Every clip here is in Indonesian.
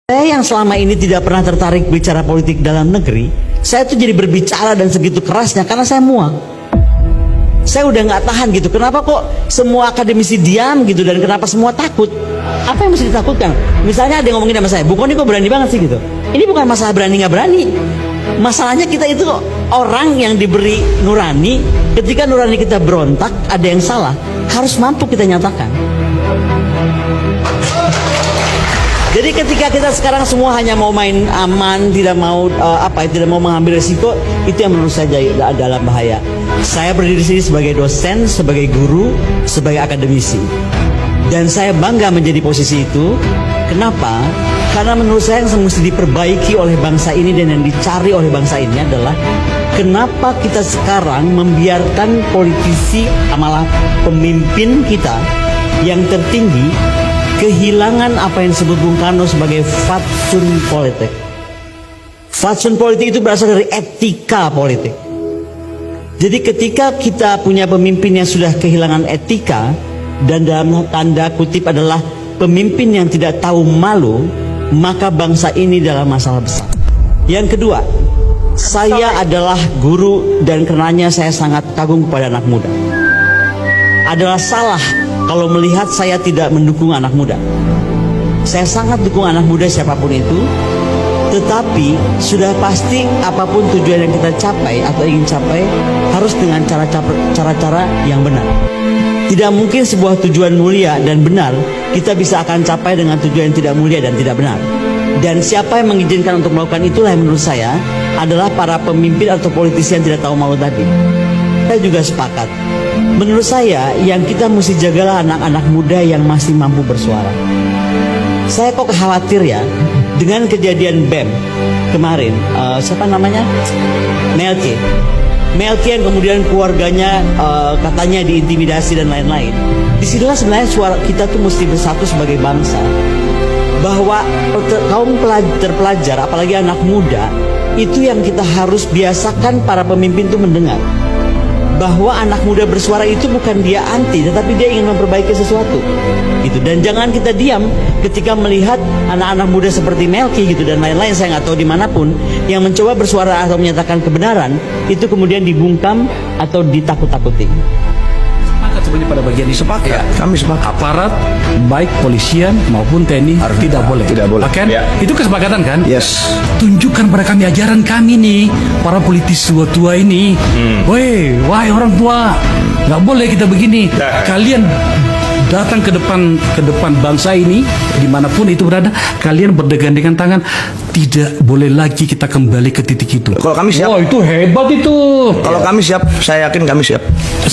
Saya yang selama ini tidak pernah tertarik bicara politik dalam negeri, saya tuh jadi berbicara dan segitu kerasnya karena saya muak. Saya udah nggak tahan gitu. Kenapa kok semua akademisi diam gitu dan kenapa semua takut? Apa yang mesti ditakutkan? Misalnya ada yang ngomongin sama saya, Bu Koni kok berani banget sih gitu. Ini bukan masalah berani nggak berani. Masalahnya kita itu orang yang diberi nurani. Ketika nurani kita berontak, ada yang salah, harus mampu kita nyatakan. Jadi ketika kita sekarang semua hanya mau main aman, tidak mau tidak mau mengambil risiko, itu yang menurut saya dalam bahaya. Saya berdiri di sini sebagai dosen, sebagai guru, sebagai akademisi, dan saya bangga menjadi posisi itu. Kenapa? Karena menurut saya yang mesti diperbaiki oleh bangsa ini dan yang dicari oleh bangsa ini adalah kenapa kita sekarang membiarkan politisi, malah pemimpin kita yang tertinggi kehilangan apa yang disebut Bung Karno sebagai fatsun politik. Fatsun politik itu berasal dari etika politik. Jadi ketika kita punya pemimpin yang sudah kehilangan etika dan dalam tanda kutip adalah pemimpin yang tidak tahu malu, maka bangsa ini dalam masalah besar. Yang kedua, saya adalah guru dan karenanya saya sangat kagum kepada anak muda. Adalah salah kalau melihat saya tidak mendukung anak muda. Saya sangat dukung anak muda siapapun itu. Tetapi sudah pasti apapun tujuan yang kita capai atau ingin capai harus dengan cara-cara yang benar. Tidak mungkin sebuah tujuan mulia dan benar kita bisa akan capai dengan tujuan yang tidak mulia dan tidak benar. Dan siapa yang mengizinkan untuk melakukan itulah yang menurut saya adalah para pemimpin atau politisi yang tidak tahu malu tadi. Saya juga sepakat. Menurut saya yang kita mesti jagalah anak-anak muda yang masih mampu bersuara. Saya kok khawatir ya dengan kejadian BEM kemarin, siapa namanya? Melki yang kemudian keluarganya katanya diintimidasi dan lain-lain. Disinilah sebenarnya suara kita tuh mesti bersatu sebagai bangsa, bahwa kaum terpelajar apalagi anak muda itu yang kita harus biasakan para pemimpin itu mendengar bahwa anak muda bersuara itu bukan dia anti, tetapi dia ingin memperbaiki sesuatu gitu. Dan jangan kita diam ketika melihat anak-anak muda seperti Melki gitu dan lain-lain, saya nggak tahu dimanapun, yang mencoba bersuara atau menyatakan kebenaran itu kemudian dibungkam atau ditakut-takuti. Sepakat sebenarnya pada bagian ini. Sepakat ya, kami sepakat. Aparat baik polisian maupun TNI tidak boleh. Kan? Ya. Itu kesepakatan kan? Yes. Tunjukkan pada kami ajaran kami nih, para politisi tua-tua ini. Wahai orang tua, nggak boleh kita begini. Kalian datang ke depan bangsa ini dimanapun itu berada, kalian bergandengan tangan. Tidak boleh lagi kita kembali ke titik itu. Kalau kami siap. Oh, itu hebat itu. Kalau kami siap, saya yakin kami siap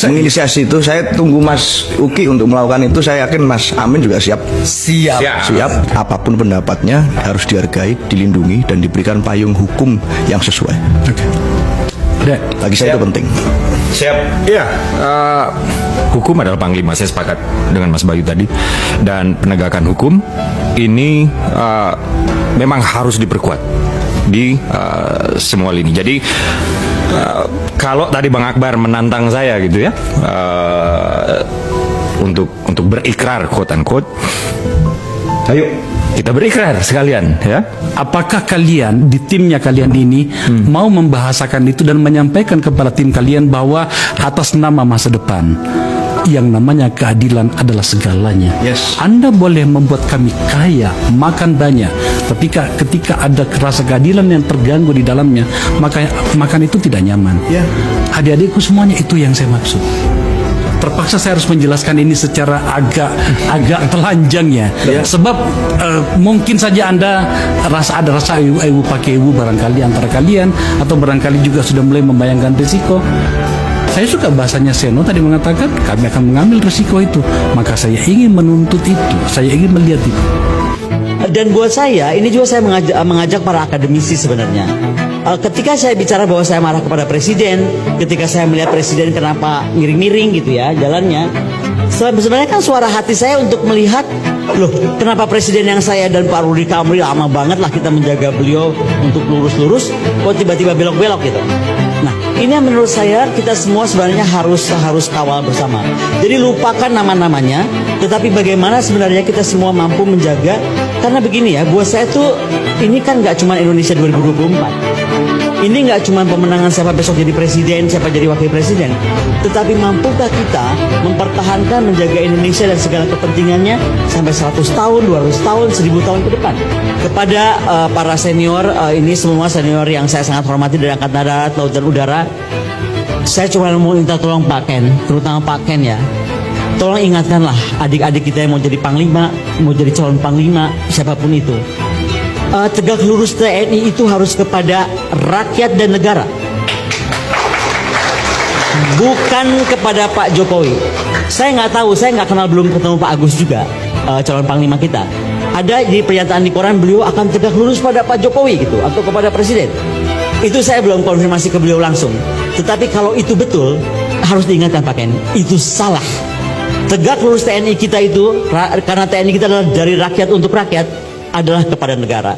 menginisiasi itu. Saya tunggu Mas Uki untuk melakukan itu. Saya yakin Mas Amin juga siap. Siap. Apapun pendapatnya harus dihargai, dilindungi, dan diberikan payung hukum yang sesuai. Bagi saya itu penting. Siap. Iya. Hukum adalah panglima. Saya sepakat dengan Mas Bayu tadi. Dan penegakan hukum ini memang harus diperkuat di semua lini. Jadi kalau tadi Bang Akbar menantang saya gitu ya, untuk berikrar quote unquote, ayo kita berikrar sekalian ya. Apakah kalian di timnya kalian ini mau membahasakan itu dan menyampaikan kepada tim kalian bahwa atas nama masa depan yang namanya keadilan adalah segalanya. Yes. Anda boleh membuat kami kaya, makan banyak, tapi ketika ada rasa keadilan yang terganggu di dalamnya, maka makan itu tidak nyaman. Adik-adikku semuanya, itu yang saya maksud. Terpaksa saya harus menjelaskan ini secara agak telanjang ya. Sebab mungkin saja Anda ada rasa ewu pakai ewu barangkali antara kalian, atau barangkali juga sudah mulai membayangkan risiko. Saya suka bahasanya Seno tadi mengatakan kami akan mengambil risiko itu, maka saya ingin menuntut itu, saya ingin melihat itu. Dan buat saya, ini juga saya mengajak para akademisi sebenarnya. Ketika saya bicara bahwa saya marah kepada presiden, ketika saya melihat presiden kenapa miring-miring gitu ya jalannya, sebenarnya kan suara hati saya untuk melihat, loh kenapa presiden yang saya dan Pak Rudi Kamri lama banget lah kita menjaga beliau untuk lurus-lurus, kok tiba-tiba belok-belok gitu. Nah, ini yang menurut saya kita semua sebenarnya harus kawal bersama. Jadi lupakan nama-namanya, tetapi bagaimana sebenarnya kita semua mampu menjaga. Karena begini ya, buat saya tuh ini kan nggak cuma Indonesia 2024. Ini nggak cuma pemenangan siapa besok jadi presiden, siapa jadi wakil presiden, tetapi mampukah kita mempertahankan, menjaga Indonesia dan segala kepentingannya sampai 100 tahun, 200 tahun, 1000 tahun ke depan. Kepada para senior, ini semua senior yang saya sangat hormati dari Angkatan Darat, Laut dan Udara, saya cuma mau minta tolong Pak Ken, terutama Pak Ken ya. Tolong ingatkanlah adik-adik kita yang mau jadi panglima, mau jadi calon panglima, siapapun itu. Tegak lurus TNI itu harus kepada rakyat dan negara, bukan kepada Pak Jokowi. Saya nggak tahu, saya nggak kenal, belum ketemu Pak Agus juga, calon panglima kita. Ada di pernyataan di koran beliau akan tegak lurus pada Pak Jokowi gitu, atau kepada presiden. Itu saya belum konfirmasi ke beliau langsung. Tetapi kalau itu betul, harus diingatkan Pak Ken, itu salah. Tegak lurus TNI kita itu, karena TNI kita adalah dari rakyat untuk rakyat, adalah kepada negara.